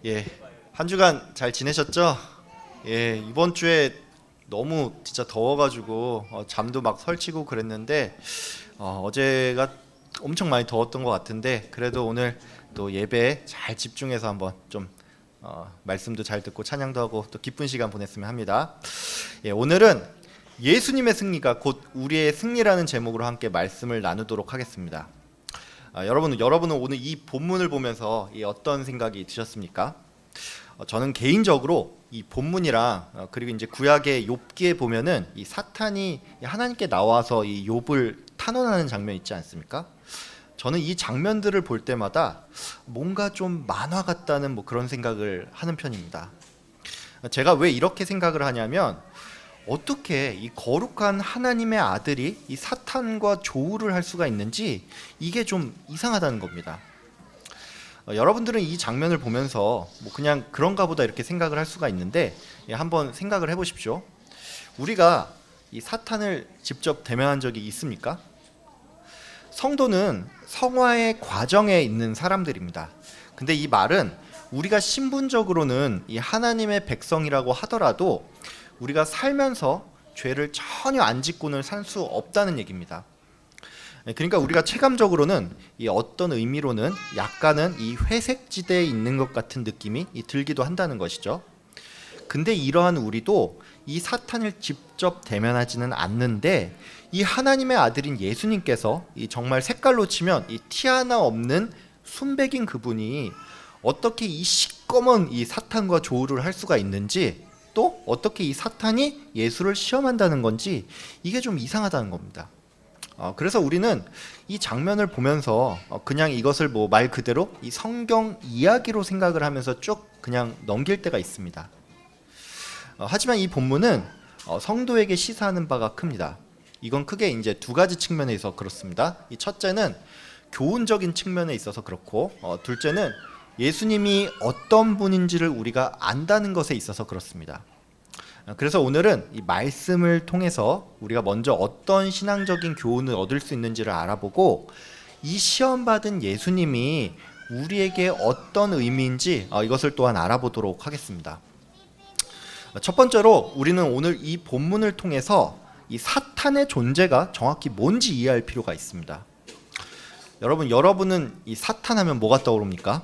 예, 한 주간 잘 지내셨죠? 예, 이번 주에 너무 진짜 더워가지고 잠도 막 설치고 그랬는데 어제가 엄청 많이 더웠던 것 같은데 그래도 오늘 또 예배에 잘 집중해서 한번 좀 말씀도 잘 듣고 찬양도 하고 또 기쁜 시간 보냈으면 합니다. 예, 오늘은 예수님의 승리가 곧 우리의 승리라는 제목으로 함께 말씀을 나누도록 하겠습니다. 여러분은 오늘 이 본문을 보면서 어떤 생각이 드셨습니까? 저는 개인적으로 이 본문이랑 그리고 이제 구약의 욥기에 보면은 이 사탄이 하나님께 나와서 이 욥을 탄원하는 장면 있지 않습니까? 저는 이 장면들을 볼 때마다 뭔가 좀 만화 같다는 그런 생각을 하는 편입니다. 제가 왜 이렇게 생각을 하냐면 어떻게 이 거룩한 하나님의 아들이 이 사탄과 조우를 할 수가 있는지 이게 좀 이상하다는 겁니다. 여러분들은 이 장면을 보면서 그냥 그런가 보다 이렇게 생각을 할 수가 있는데 한번 생각을 해보십시오. 우리가 이 사탄을 직접 대면한 적이 있습니까? 성도는 성화의 과정에 있는 사람들입니다. 근데 이 말은 우리가 신분적으로는 이 하나님의 백성이라고 하더라도 우리가 살면서 죄를 전혀 안 짓고는 살 수 없다는 얘기입니다. 그러니까 우리가 체감적으로는 이 어떤 의미로는 약간은 이 회색지대에 있는 것 같은 느낌이 들기도 한다는 것이죠. 근데 이러한 우리도 이 사탄을 직접 대면하지는 않는데 이 하나님의 아들인 예수님께서 이 정말 색깔로 치면 이 티 하나 없는 순백인 그분이 어떻게 이 시꺼먼 이 사탄과 조우를 할 수가 있는지, 또 어떻게 이 사탄이 예수를 시험한다는 건지 이게 좀 이상하다는 겁니다. 그래서 우리는 이 장면을 보면서 그냥 이것을 말 그대로 이 성경 이야기로 생각을 하면서 쭉 그냥 넘길 때가 있습니다. 하지만 이 본문은 성도에게 시사하는 바가 큽니다. 이건 크게 이제 두 가지 측면에서 그렇습니다. 이 첫째는 교훈적인 측면에 있어서 그렇고, 둘째는 예수님이 어떤 분인지를 우리가 안다는 것에 있어서 그렇습니다. 그래서 오늘은 이 말씀을 통해서 우리가 먼저 어떤 신앙적인 교훈을 얻을 수 있는지를 알아보고, 이 시험받은 예수님이 우리에게 어떤 의미인지 이것을 또한 알아보도록 하겠습니다. 첫 번째로 우리는 오늘 이 본문을 통해서 이 사탄의 존재가 정확히 뭔지 이해할 필요가 있습니다. 여러분은 이 사탄 하면 뭐가 떠오릅니까?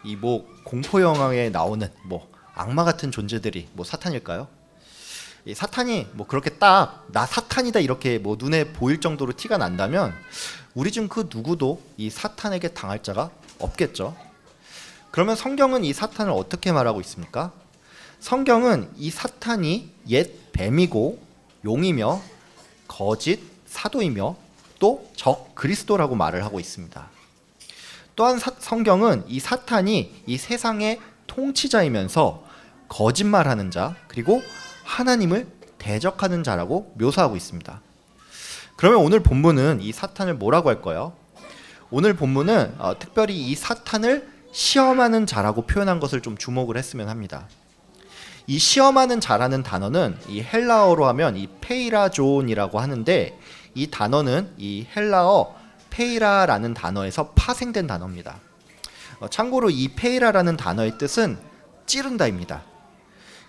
이 공포 영화에 나오는 악마 같은 존재들이 사탄일까요? 이 사탄이 그렇게 딱 나 사탄이다 이렇게 눈에 보일 정도로 티가 난다면 우리 중 그 누구도 이 사탄에게 당할 자가 없겠죠. 그러면 성경은 이 사탄을 어떻게 말하고 있습니까? 성경은 이 사탄이 옛 뱀이고 용이며 거짓 사도이며 또 적 그리스도라고 말을 하고 있습니다. 또한 성경은 이 사탄이 이 세상의 통치자이면서 거짓말하는 자, 그리고 하나님을 대적하는 자라고 묘사하고 있습니다. 그러면 오늘 본문은 이 사탄을 뭐라고 할까요? 오늘 본문은 특별히 이 사탄을 시험하는 자라고 표현한 것을 좀 주목을 했으면 합니다. 이 시험하는 자라는 단어는 이 헬라어로 하면 이 페이라존이라고 하는데, 이 단어는 이 헬라어 페이라라는 단어에서 파생된 단어입니다. 참고로 이 페이라라는 단어의 뜻은 찌른다입니다.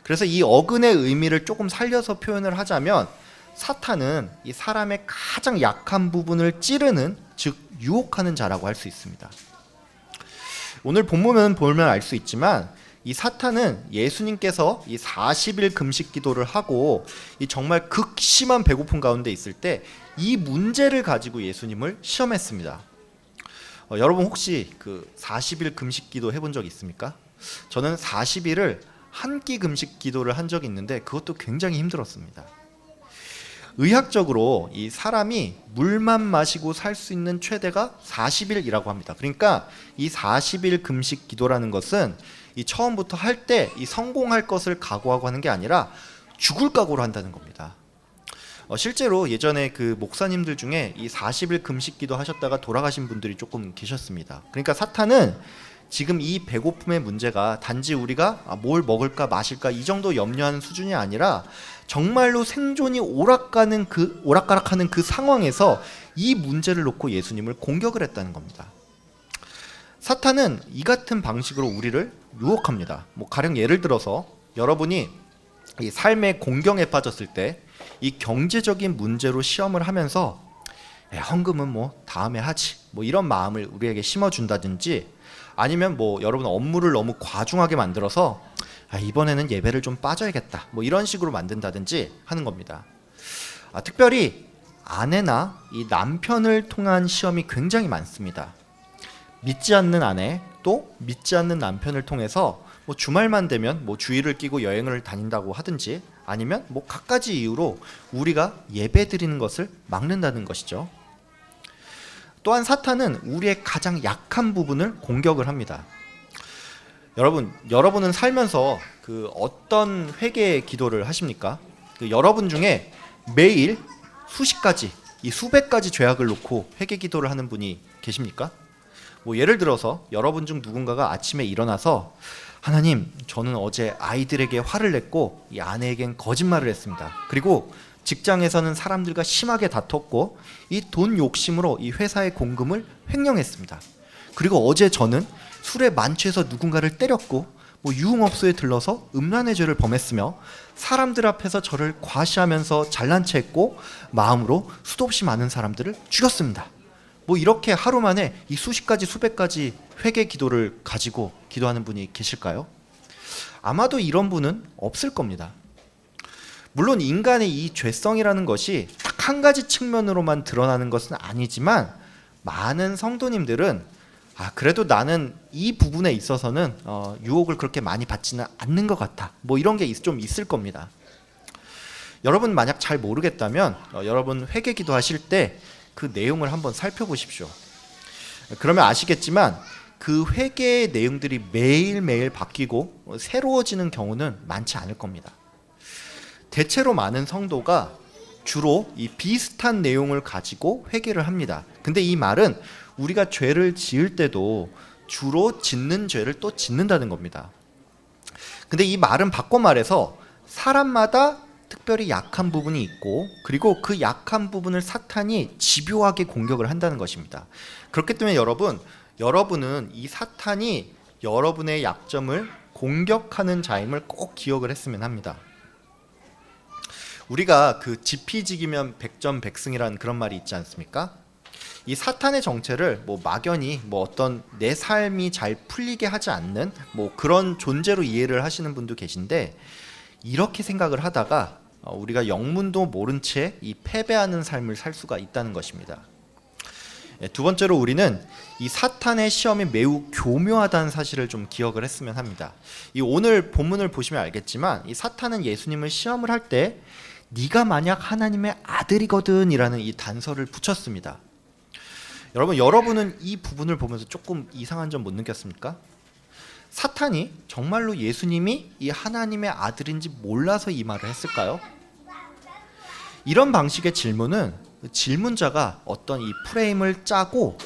그래서 이 어근의 의미를 조금 살려서 표현을 하자면 사탄은 이 사람의 가장 약한 부분을 찌르는, 즉 유혹하는 자라고 할 수 있습니다. 오늘 본문을 보면 알 수 있지만 이 사탄은 예수님께서 이 40일 금식 기도를 하고 이 정말 극심한 배고픔 가운데 있을 때 이 문제를 가지고 예수님을 시험했습니다. 여러분 혹시 그 40일 금식 기도 해본 적 있습니까? 저는 40일을 한 끼 금식 기도를 한 적이 있는데 그것도 굉장히 힘들었습니다. 의학적으로 이 사람이 물만 마시고 살 수 있는 최대가 40일이라고 합니다. 그러니까 이 40일 금식 기도라는 것은 이 처음부터 할 때 이 성공할 것을 각오하고 하는 게 아니라 죽을 각오로 한다는 겁니다. 실제로 예전에 그 목사님들 중에 이 40일 금식 기도 하셨다가 돌아가신 분들이 조금 계셨습니다. 그러니까 사탄은 지금 이 배고픔의 문제가 단지 우리가 뭘 먹을까 마실까 이 정도 염려하는 수준이 아니라 정말로 생존이 오락가락하는 그 상황에서 이 문제를 놓고 예수님을 공격을 했다는 겁니다. 사탄은 이 같은 방식으로 우리를 유혹합니다. 가령 예를 들어서 여러분이 이 삶의 공경에 빠졌을 때 이 경제적인 문제로 시험을 하면서 헌금은 다음에 하지 이런 마음을 우리에게 심어준다든지, 아니면 여러분 업무를 너무 과중하게 만들어서 이번에는 예배를 좀 빠져야겠다 이런 식으로 만든다든지 하는 겁니다. 특별히 아내나 이 남편을 통한 시험이 굉장히 많습니다. 믿지 않는 아내 또 믿지 않는 남편을 통해서 주말만 되면 주일을 끼고 여행을 다닌다고 하든지, 아니면 갖가지 이유로 우리가 예배 드리는 것을 막는다는 것이죠. 또한 사탄은 우리의 가장 약한 부분을 공격을 합니다. 여러분은 살면서 어떤 회개 기도를 하십니까? 여러분 중에 매일 수십 가지, 수백 가지 죄악을 놓고 회개 기도를 하는 분이 계십니까? 예를 들어서 여러분 중 누군가가 아침에 일어나서 하나님, 저는 어제 아이들에게 화를 냈고 이 아내에겐 거짓말을 했습니다. 그리고 직장에서는 사람들과 심하게 다퉜고 이 돈 욕심으로 이 회사의 공금을 횡령했습니다. 그리고 어제 저는 술에 만취해서 누군가를 때렸고 유흥업소에 들러서 음란의 죄를 범했으며 사람들 앞에서 저를 과시하면서 잘난 체 했고 마음으로 수도 없이 많은 사람들을 죽였습니다. 이렇게 하루 만에 이 수십 가지 수백 가지 회개 기도를 가지고 기도하는 분이 계실까요? 아마도 이런 분은 없을 겁니다. 물론 인간의 이 죄성이라는 것이 딱 한 가지 측면으로만 드러나는 것은 아니지만, 많은 성도님들은 그래도 나는 이 부분에 있어서는 유혹을 그렇게 많이 받지는 않는 것 같아 이런 게 좀 있을 겁니다. 여러분 만약 잘 모르겠다면 여러분 회개 기도하실 때 그 내용을 한번 살펴보십시오. 그러면 아시겠지만 그 회개의 내용들이 매일매일 바뀌고 새로워지는 경우는 많지 않을 겁니다. 대체로 많은 성도가 주로 이 비슷한 내용을 가지고 회개를 합니다. 근데 이 말은 우리가 죄를 지을 때도 주로 짓는 죄를 또 짓는다는 겁니다. 근데 이 말은 바꿔 말해서 사람마다 특별히 약한 부분이 있고, 그리고 그 약한 부분을 사탄이 집요하게 공격을 한다는 것입니다. 그렇기 때문에 여러분은 이 사탄이 여러분의 약점을 공격하는 자임을 꼭 기억을 했으면 합니다. 우리가 지피지기면 백전백승이라는 그런 말이 있지 않습니까? 이 사탄의 정체를 막연히 어떤 내 삶이 잘 풀리게 하지 않는 그런 존재로 이해를 하시는 분도 계신데, 이렇게 생각을 하다가 우리가 영문도 모른 채 이 패배하는 삶을 살 수가 있다는 것입니다. 두 번째로 우리는 이 사탄의 시험이 매우 교묘하다는 사실을 좀 기억을 했으면 합니다. 이 오늘 본문을 보시면 알겠지만 이 사탄은 예수님을 시험을 할 때 네가 만약 하나님의 아들이거든 이라는 이 단서를 붙였습니다. 여러분은 이 부분을 보면서 조금 이상한 점 못 느꼈습니까? 사탄이 정말로 예수님이 이 하나님의 아들인지 몰라서 이 말을 했을까요? 이런 방식의 질문은 질문자가 어떤 이 프레임을 짜고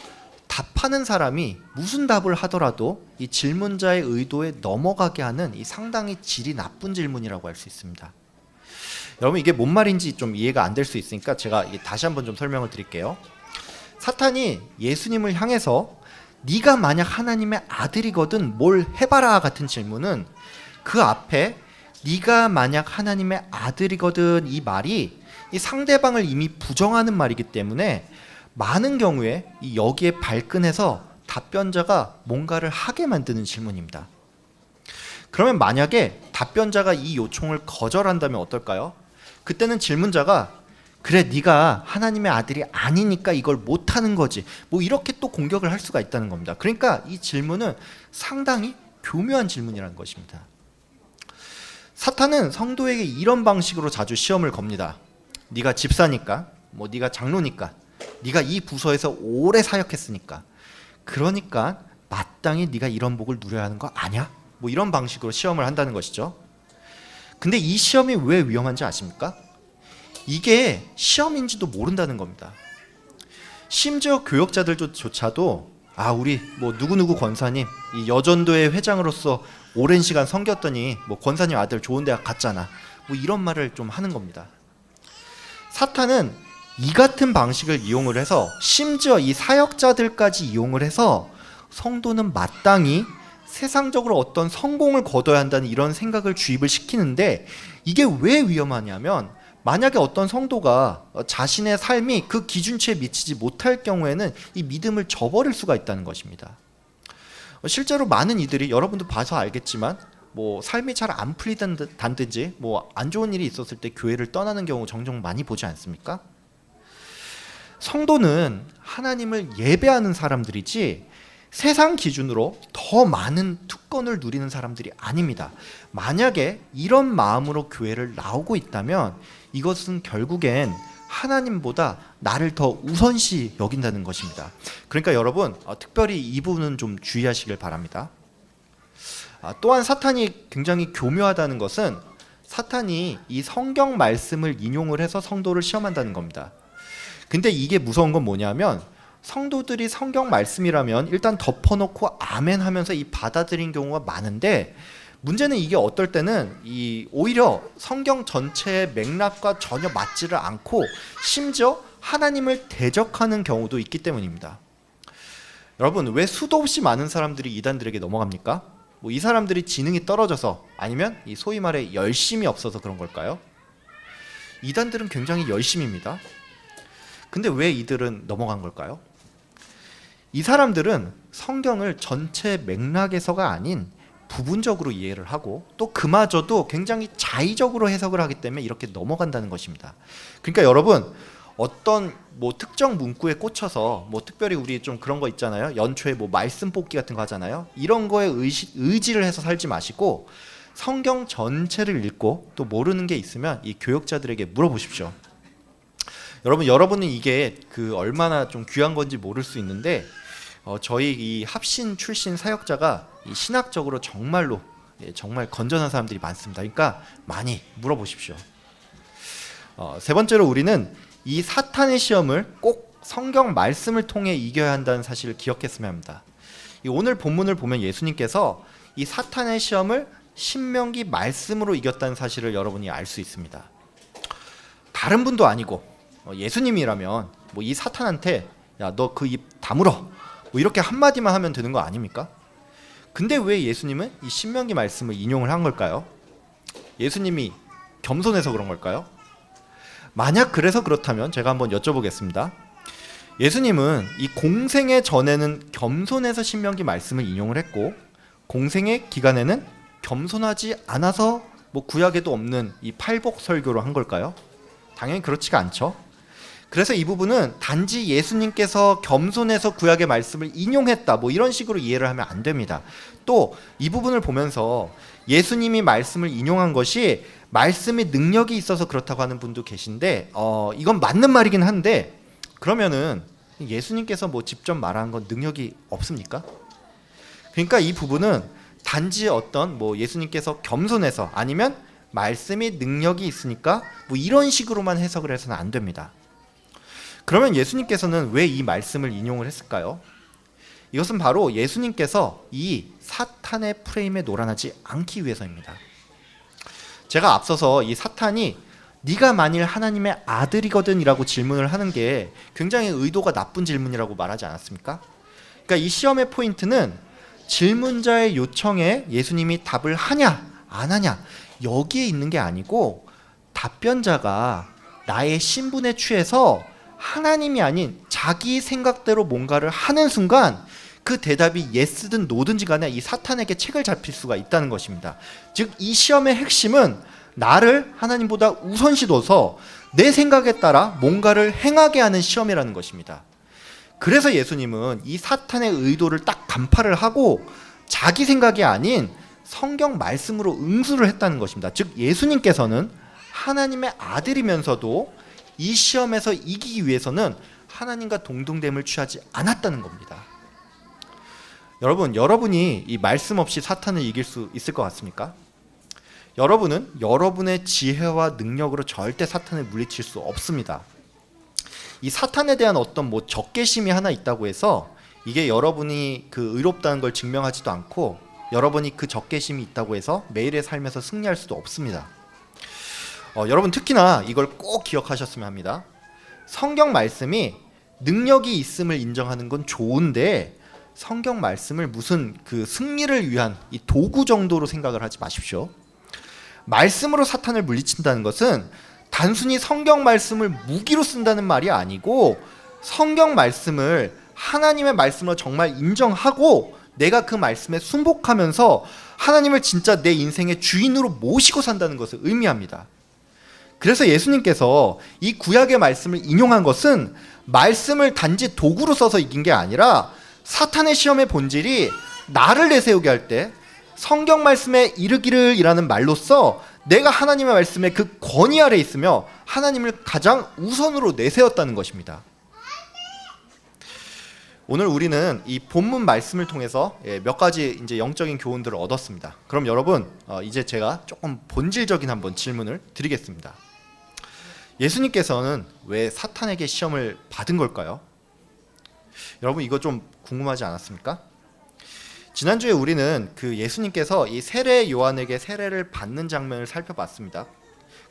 답하는 사람이 무슨 답을 하더라도 이 질문자의 의도에 넘어가게 하는 이 상당히 질이 나쁜 질문이라고 할 수 있습니다. 여러분, 이게 뭔 말인지 좀 이해가 안 될 수 있으니까 제가 다시 한번 좀 설명을 드릴게요. 사탄이 예수님을 향해서 네가 만약 하나님의 아들이거든 뭘 해봐라 같은 질문은 그 앞에 네가 만약 하나님의 아들이거든 이 말이 이 상대방을 이미 부정하는 말이기 때문에 많은 경우에 여기에 발끈해서 답변자가 뭔가를 하게 만드는 질문입니다. 그러면 만약에 답변자가 이 요청을 거절한다면 어떨까요? 그때는 질문자가 그래 네가 하나님의 아들이 아니니까 이걸 못하는 거지 이렇게 또 공격을 할 수가 있다는 겁니다. 그러니까 이 질문은 상당히 교묘한 질문이라는 것입니다. 사탄은 성도에게 이런 방식으로 자주 시험을 겁니다. 네가 집사니까, 네가 장로니까, 네가 이 부서에서 오래 사역했으니까, 그러니까 마땅히 네가 이런 복을 누려야 하는 거 아니야? 이런 방식으로 시험을 한다는 것이죠. 근데 이 시험이 왜 위험한지 아십니까? 이게 시험인지도 모른다는 겁니다. 심지어 교역자들조차도 우리 누구누구 권사님 이 여전도의 회장으로서 오랜 시간 섬겼더니 권사님 아들 좋은 대학 갔잖아 이런 말을 좀 하는 겁니다. 사탄은 이 같은 방식을 이용을 해서 심지어 이 사역자들까지 이용을 해서 성도는 마땅히 세상적으로 어떤 성공을 거둬야 한다는 이런 생각을 주입을 시키는데, 이게 왜 위험하냐면 만약에 어떤 성도가 자신의 삶이 그 기준치에 미치지 못할 경우에는 이 믿음을 저버릴 수가 있다는 것입니다. 실제로 많은 이들이, 여러분도 봐서 알겠지만 뭐 삶이 잘 안 풀리든지 뭐 안 좋은 일이 있었을 때 교회를 떠나는 경우 종종 많이 보지 않습니까? 성도는 하나님을 예배하는 사람들이지 세상 기준으로 더 많은 특권을 누리는 사람들이 아닙니다. 만약에 이런 마음으로 교회를 나오고 있다면 이것은 결국엔 하나님보다 나를 더 우선시 여긴다는 것입니다. 그러니까 여러분, 특별히 이 부분은 좀 주의하시길 바랍니다. 또한 사탄이 굉장히 교묘하다는 것은 사탄이 이 성경 말씀을 인용을 해서 성도를 시험한다는 겁니다. 근데 이게 무서운 건 뭐냐면, 성도들이 성경 말씀이라면 일단 덮어놓고 아멘 하면서 이 받아들인 경우가 많은데, 문제는 이게 어떨 때는 오히려 성경 전체의 맥락과 전혀 맞지를 않고 심지어 하나님을 대적하는 경우도 있기 때문입니다. 여러분, 왜 수도 없이 많은 사람들이 이단들에게 넘어갑니까? 뭐 이 사람들이 지능이 떨어져서, 아니면 이 소위 말해 열심이 없어서 그런 걸까요? 이단들은 굉장히 열심입니다. 근데 왜 이들은 넘어간 걸까요? 이 사람들은 성경을 전체 맥락에서가 아닌 부분적으로 이해를 하고, 또 그마저도 굉장히 자의적으로 해석을 하기 때문에 이렇게 넘어간다는 것입니다. 그러니까 여러분, 어떤 뭐 특정 문구에 꽂혀서 뭐 특별히 우리 좀 그런 거 있잖아요. 연초에 뭐 말씀 뽑기 같은 거 하잖아요. 이런 거에 의지를 해서 살지 마시고 성경 전체를 읽고 또 모르는 게 있으면 이 교역자들에게 물어보십시오. 여러분은 이게 얼마나 좀 귀한 건지 모를 수 있는데, 저희 이 합신 출신 사역자가 이 신학적으로 정말로 정말 건전한 사람들이 많습니다. 그러니까 많이 물어보십시오. 세 번째로, 우리는 이 사탄의 시험을 꼭 성경 말씀을 통해 이겨야 한다는 사실을 기억했으면 합니다. 오늘 본문을 보면 예수님께서 이 사탄의 시험을 신명기 말씀으로 이겼다는 사실을 여러분이 알 수 있습니다. 다른 분도 아니고 예수님이라면 뭐 이 사탄한테 야, 너 그 입 다물어, 뭐 이렇게 한마디만 하면 되는 거 아닙니까? 근데 왜 예수님은 이 신명기 말씀을 인용을 한 걸까요? 예수님이 겸손해서 그런 걸까요? 만약 그래서 그렇다면 제가 한번 여쭤보겠습니다. 예수님은 이 공생의 전에는 겸손해서 신명기 말씀을 인용을 했고, 공생의 기간에는 겸손하지 않아서 뭐 구약에도 없는 이 팔복 설교를 한 걸까요? 당연히 그렇지가 않죠. 그래서 이 부분은 단지 예수님께서 겸손해서 구약의 말씀을 인용했다, 뭐 이런 식으로 이해를 하면 안 됩니다. 또 이 부분을 보면서 예수님이 말씀을 인용한 것이 말씀의 능력이 있어서 그렇다고 하는 분도 계신데, 이건 맞는 말이긴 한데, 그러면은 예수님께서 뭐 직접 말한 건 능력이 없습니까? 그러니까 이 부분은 단지 어떤 뭐 예수님께서 겸손해서, 아니면 말씀이 능력이 있으니까 뭐 이런 식으로만 해석을 해서는 안 됩니다. 그러면 예수님께서는 왜 이 말씀을 인용을 했을까요? 이것은 바로 예수님께서 이 사탄의 프레임에 놀아나지 않기 위해서입니다. 제가 앞서서 이 사탄이 네가 만일 하나님의 아들이거든 이라고 질문을 하는 게 굉장히 의도가 나쁜 질문이라고 말하지 않았습니까? 그러니까 이 시험의 포인트는 질문자의 요청에 예수님이 답을 하냐 안 하냐 여기에 있는 게 아니고, 답변자가 나의 신분에 취해서 하나님이 아닌 자기 생각대로 뭔가를 하는 순간 그 대답이 예스든 노든지 간에 이 사탄에게 책을 잡힐 수가 있다는 것입니다. 즉 이 시험의 핵심은 나를 하나님보다 우선시 둬서 내 생각에 따라 뭔가를 행하게 하는 시험이라는 것입니다. 그래서 예수님은 이 사탄의 의도를 딱 간파를 하고 자기 생각이 아닌 성경 말씀으로 응수를 했다는 것입니다. 즉 예수님께서는 하나님의 아들이면서도 이 시험에서 이기기 위해서는 하나님과 동등됨을 취하지 않았다는 겁니다. 여러분이 이 말씀 없이 사탄을 이길 수 있을 것 같습니까? 여러분은 여러분의 지혜와 능력으로 절대 사탄을 물리칠 수 없습니다. 이 사탄에 대한 어떤 뭐 적개심이 하나 있다고 해서 이게 여러분이 의롭다는 걸 증명하지도 않고, 여러분이 그 적개심이 있다고 해서 매일의 삶에서 승리할 수도 없습니다. 여러분 특히나 이걸 꼭 기억하셨으면 합니다. 성경 말씀이 능력이 있음을 인정하는 건 좋은데 성경 말씀을 무슨 그 승리를 위한 이 도구 정도로 생각을 하지 마십시오. 말씀으로 사탄을 물리친다는 것은 단순히 성경 말씀을 무기로 쓴다는 말이 아니고 성경 말씀을 하나님의 말씀으로 정말 인정하고 내가 그 말씀에 순복하면서 하나님을 진짜 내 인생의 주인으로 모시고 산다는 것을 의미합니다. 그래서 예수님께서 이 구약의 말씀을 인용한 것은 말씀을 단지 도구로 써서 이긴 게 아니라 사탄의 시험의 본질이 나를 내세우게 할 때 성경 말씀에 이르기를 이라는 말로써 내가 하나님의 말씀에 그 권위 아래 있으며 하나님을 가장 우선으로 내세웠다는 것입니다. 오늘 우리는 이 본문 말씀을 통해서 몇 가지 이제 영적인 교훈들을 얻었습니다. 그럼 여러분 이제 제가 조금 본질적인 한번 질문을 드리겠습니다. 예수님께서는 왜 사탄에게 시험을 받은 걸까요? 여러분 이거 좀 궁금하지 않았습니까? 지난주에 우리는 그 예수님께서 이 세례 요한에게 세례를 받는 장면을 살펴봤습니다.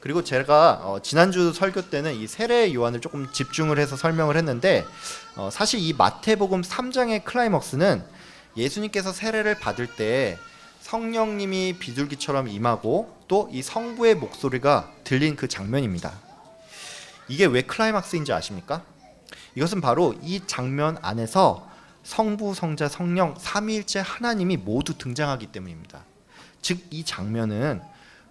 그리고 제가 지난주 설교 때는 이 세례 요한을 조금 집중을 해서 설명을 했는데 사실 이 마태복음 3장의 클라이먹스는 예수님께서 세례를 받을 때 성령님이 비둘기처럼 임하고 또 이 성부의 목소리가 들린 그 장면입니다. 이게 왜 클라이막스인지 아십니까? 이것은 바로 이 장면 안에서 성부, 성자, 성령, 삼위일체 하나님이 모두 등장하기 때문입니다. 즉 이 장면은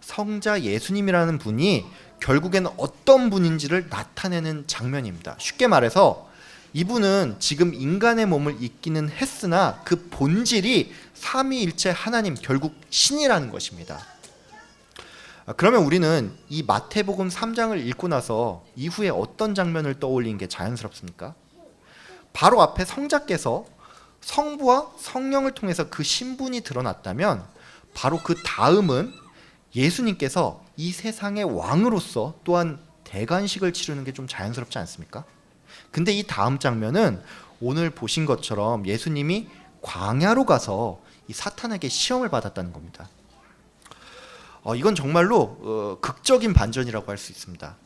성자 예수님이라는 분이 결국에는 어떤 분인지를 나타내는 장면입니다. 쉽게 말해서 이분은 지금 인간의 몸을 입기는 했으나 그 본질이 삼위일체 하나님, 결국 신이라는 것입니다. 그러면 우리는 이 마태복음 3장을 읽고 나서 이후에 어떤 장면을 떠올리는 게 자연스럽습니까? 바로 앞에 성자께서 성부와 성령을 통해서 그 신분이 드러났다면 바로 그 다음은 예수님께서 이 세상의 왕으로서 또한 대관식을 치르는 게 좀 자연스럽지 않습니까? 근데 이 다음 장면은 오늘 보신 것처럼 예수님이 광야로 가서 이 사탄에게 시험을 받았다는 겁니다. 이건 정말로 극적인 반전이라고 할 수 있습니다.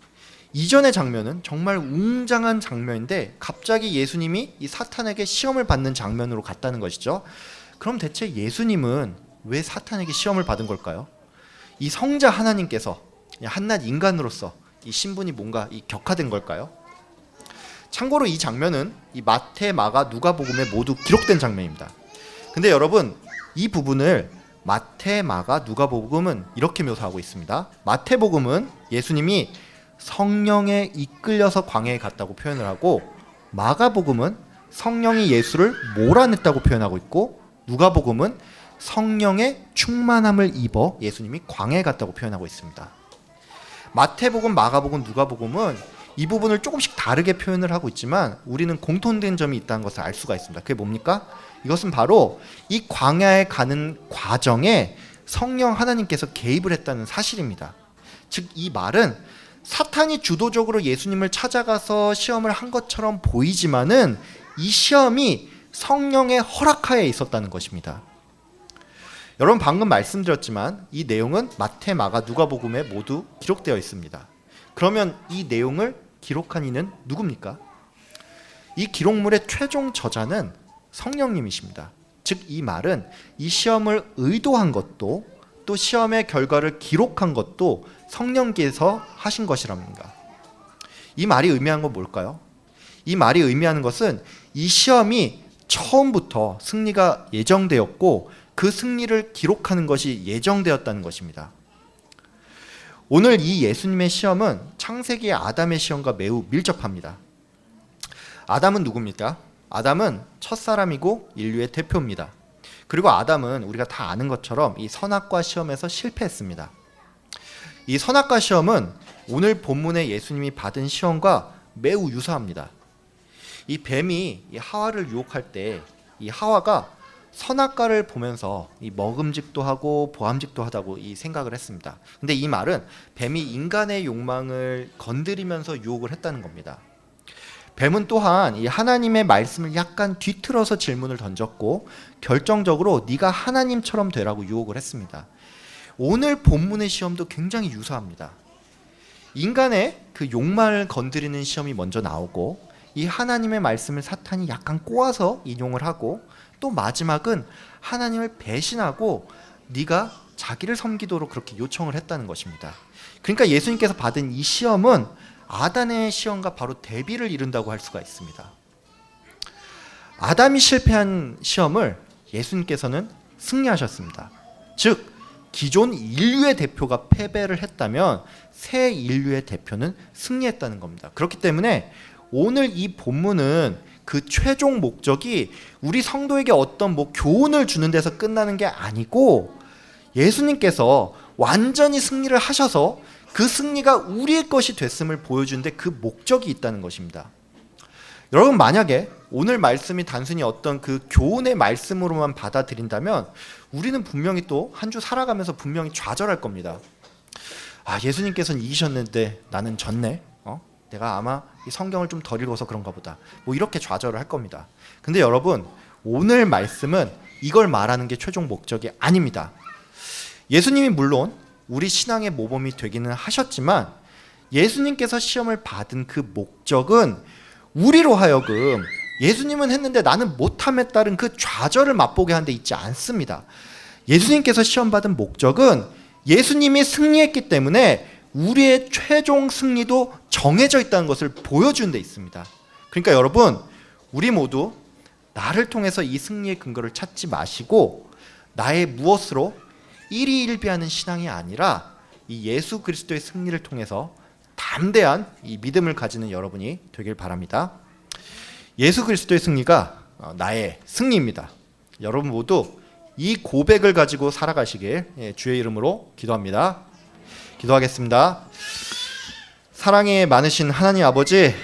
이전의 장면은 정말 웅장한 장면인데 갑자기 예수님이 이 사탄에게 시험을 받는 장면으로 갔다는 것이죠. 그럼 대체 예수님은 왜 사탄에게 시험을 받은 걸까요? 이 성자 하나님께서 한낱 인간으로서 이 신분이 뭔가 격화된 걸까요? 참고로 이 장면은 이 마태, 마가, 누가복음에 모두 기록된 장면입니다. 근데 여러분 이 부분을 마태, 마가, 누가복음은 이렇게 묘사하고 있습니다. 마태복음은 예수님이 성령에 이끌려서 광야에 갔다고 표현을 하고 마가복음은 성령이 예수를 몰아냈다고 표현하고 있고 누가복음은 성령의 충만함을 입어 예수님이 광야에 갔다고 표현하고 있습니다. 마태복음, 마가복음, 누가복음은 이 부분을 조금씩 다르게 표현을 하고 있지만 우리는 공통된 점이 있다는 것을 알 수가 있습니다. 그게 뭡니까? 이것은 바로 이 광야에 가는 과정에 성령 하나님께서 개입을 했다는 사실입니다. 즉 이 말은 사탄이 주도적으로 예수님을 찾아가서 시험을 한 것처럼 보이지만은 이 시험이 성령의 허락하에 있었다는 것입니다. 여러분 방금 말씀드렸지만 이 내용은 마태, 마가, 누가복음에 모두 기록되어 있습니다. 그러면 이 내용을 기록한 이는 누굽니까? 이 기록물의 최종 저자는 성령님이십니다. 즉 이 말은 이 시험을 의도한 것도 또 시험의 결과를 기록한 것도 성령께서 하신 것이랍니다. 이 말이 의미하는 건 뭘까요? 이 말이 의미하는 것은 이 시험이 처음부터 승리가 예정되었고 그 승리를 기록하는 것이 예정되었다는 것입니다. 오늘 이 예수님의 시험은 창세기의 아담의 시험과 매우 밀접합니다. 아담은 누굽니까? 아담은 첫사람이고 인류의 대표입니다. 그리고 아담은 우리가 다 아는 것처럼 이 선악과 시험에서 실패했습니다. 이 선악과 시험은 오늘 본문의 예수님이 받은 시험과 매우 유사합니다. 이 뱀이 이 하와를 유혹할 때 이 하와가 선악과를 보면서 이 먹음직도 하고 보암직도 하다고 이 생각을 했습니다. 근데 이 말은 뱀이 인간의 욕망을 건드리면서 유혹을 했다는 겁니다. 뱀은 또한 이 하나님의 말씀을 약간 뒤틀어서 질문을 던졌고 결정적으로 네가 하나님처럼 되라고 유혹을 했습니다. 오늘 본문의 시험도 굉장히 유사합니다. 인간의 그 욕망을 건드리는 시험이 먼저 나오고 이 하나님의 말씀을 사탄이 약간 꼬아서 인용을 하고 또 마지막은 하나님을 배신하고 네가 자기를 섬기도록 그렇게 요청을 했다는 것입니다. 그러니까 예수님께서 받은 이 시험은 아담의 시험과 바로 대비를 이룬다고 할 수가 있습니다. 아담이 실패한 시험을 예수님께서는 승리하셨습니다. 즉 기존 인류의 대표가 패배를 했다면 새 인류의 대표는 승리했다는 겁니다. 그렇기 때문에 오늘 이 본문은 그 최종 목적이 우리 성도에게 어떤 교훈을 주는 데서 끝나는 게 아니고 예수님께서 완전히 승리를 하셔서 그 승리가 우리의 것이 됐음을 보여주는데 그 목적이 있다는 것입니다. 여러분, 만약에 오늘 말씀이 단순히 어떤 그 교훈의 말씀으로만 받아들인다면 우리는 분명히 또 한 주 살아가면서 분명히 좌절할 겁니다. 예수님께서는 이기셨는데 나는 졌네. 내가 아마 이 성경을 좀 덜 읽어서 그런가 보다. 이렇게 좌절을 할 겁니다. 근데 여러분, 오늘 말씀은 이걸 말하는 게 최종 목적이 아닙니다. 예수님이 물론 우리 신앙의 모범이 되기는 하셨지만 예수님께서 시험을 받은 그 목적은 우리로 하여금 예수님은 했는데 나는 못함에 따른 그 좌절을 맛보게 하는 데 있지 않습니다. 예수님께서 시험 받은 목적은 예수님이 승리했기 때문에 우리의 최종 승리도 정해져 있다는 것을 보여주는 데 있습니다. 그러니까 여러분, 우리 모두 나를 통해서 이 승리의 근거를 찾지 마시고 나의 무엇으로 일희일비하는 신앙이 아니라 이 예수 그리스도의 승리를 통해서 담대한 이 믿음을 가지는 여러분이 되길 바랍니다. 예수 그리스도의 승리가 나의 승리입니다. 여러분 모두 이 고백을 가지고 살아가시길 주의 이름으로 기도합니다. 기도하겠습니다. 사랑이 많으신 하나님 아버지,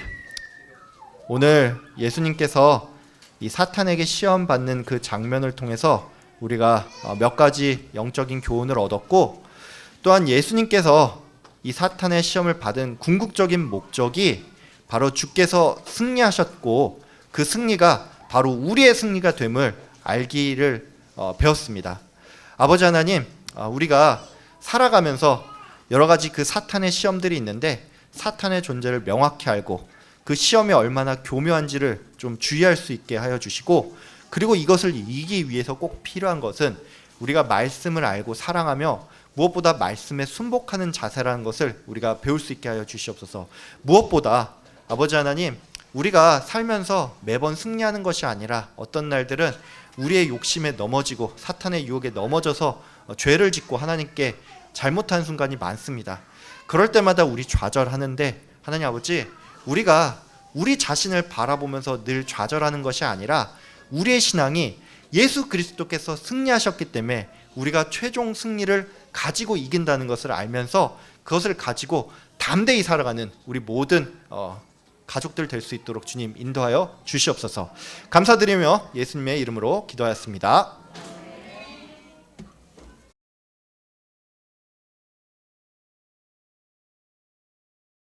오늘 예수님께서 이 사탄에게 시험 받는 그 장면을 통해서 우리가 몇 가지 영적인 교훈을 얻었고, 또한 예수님께서 이 사탄의 시험을 받은 궁극적인 목적이 바로 주께서 승리하셨고 그 승리가 바로 우리의 승리가 됨을 알기를 배웠습니다. 아버지 하나님, 우리가 살아가면서 여러 가지 그 사탄의 시험들이 있는데 사탄의 존재를 명확히 알고 그 시험이 얼마나 교묘한지를 좀 주의할 수 있게 하여 주시고, 그리고 이것을 이기기 위해서 꼭 필요한 것은 우리가 말씀을 알고 사랑하며 무엇보다 말씀에 순복하는 자세라는 것을 우리가 배울 수 있게 하여 주시옵소서. 무엇보다 아버지 하나님, 우리가 살면서 매번 승리하는 것이 아니라 어떤 날들은 우리의 욕심에 넘어지고 사탄의 유혹에 넘어져서 죄를 짓고 하나님께 잘못한 순간이 많습니다. 그럴 때마다 우리 좌절하는데 하나님 아버지, 우리가 우리 자신을 바라보면서 늘 좌절하는 것이 아니라 우리의 신앙이 예수 그리스도께서 승리하셨기 때문에 우리가 최종 승리를 가지고 이긴다는 것을 알면서 그것을 가지고 담대히 살아가는 우리 모든 가족들 될 수 있도록 주님 인도하여 주시옵소서. 감사드리며 예수님의 이름으로 기도하였습니다.